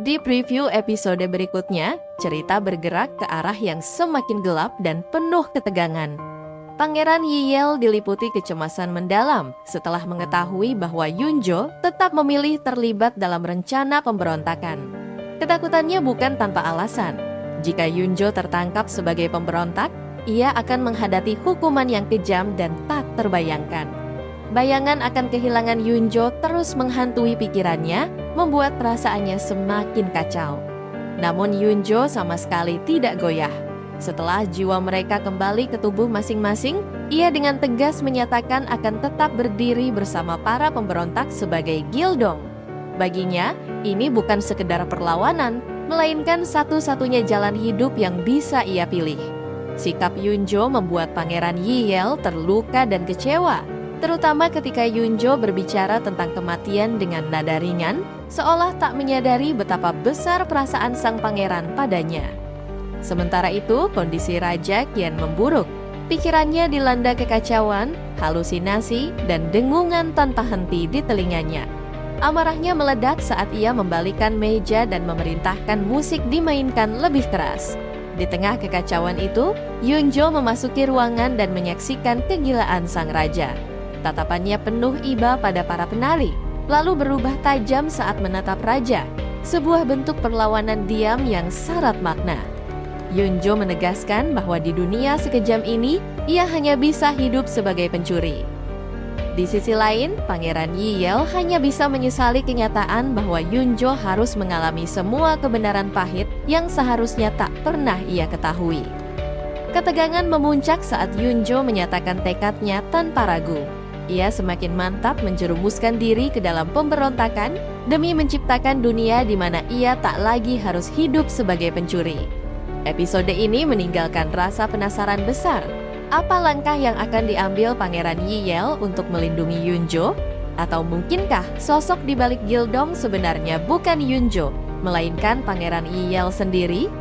Di preview episode berikutnya, cerita bergerak ke arah yang semakin gelap dan penuh ketegangan. Pangeran Yi-Yel diliputi kecemasan mendalam setelah mengetahui bahwa Yunjo tetap memilih terlibat dalam rencana pemberontakan. Ketakutannya bukan tanpa alasan. Jika Yunjo tertangkap sebagai pemberontak, ia akan menghadapi hukuman yang kejam dan tak terbayangkan. Bayangan akan kehilangan Yunjo terus menghantui pikirannya, membuat perasaannya semakin kacau. Namun Yunjo sama sekali tidak goyah. Setelah jiwa mereka kembali ke tubuh masing-masing, ia dengan tegas menyatakan akan tetap berdiri bersama para pemberontak sebagai Gildong. Baginya, ini bukan sekedar perlawanan, melainkan satu-satunya jalan hidup yang bisa ia pilih. Sikap Yunjo membuat Pangeran Yi-Yel terluka dan kecewa, terutama ketika Yunjo berbicara tentang kematian dengan nada ringan, seolah tak menyadari betapa besar perasaan sang pangeran padanya. Sementara itu, kondisi raja kian memburuk. Pikirannya dilanda kekacauan, halusinasi, dan dengungan tanpa henti di telinganya. Amarahnya meledak saat ia membalikan meja dan memerintahkan musik dimainkan lebih keras. Di tengah kekacauan itu, Yunjo memasuki ruangan dan menyaksikan kegilaan sang raja. Tatapannya penuh iba pada para penari, lalu berubah tajam saat menatap raja, sebuah bentuk perlawanan diam yang syarat makna. Yunjo menegaskan bahwa di dunia sekejam ini, ia hanya bisa hidup sebagai pencuri. Di sisi lain, Pangeran Yi-Yel hanya bisa menyesali kenyataan bahwa Yunjo harus mengalami semua kebenaran pahit yang seharusnya tak pernah ia ketahui. Ketegangan memuncak saat Yunjo menyatakan tekadnya tanpa ragu. Ia semakin mantap menjerumuskan diri ke dalam pemberontakan demi menciptakan dunia di mana ia tak lagi harus hidup sebagai pencuri. Episode ini meninggalkan rasa penasaran besar. Apa langkah yang akan diambil Pangeran Yi-Yel untuk melindungi Yunjo? Atau mungkinkah sosok di balik Gildong sebenarnya bukan Yunjo, melainkan Pangeran Yi-Yel sendiri?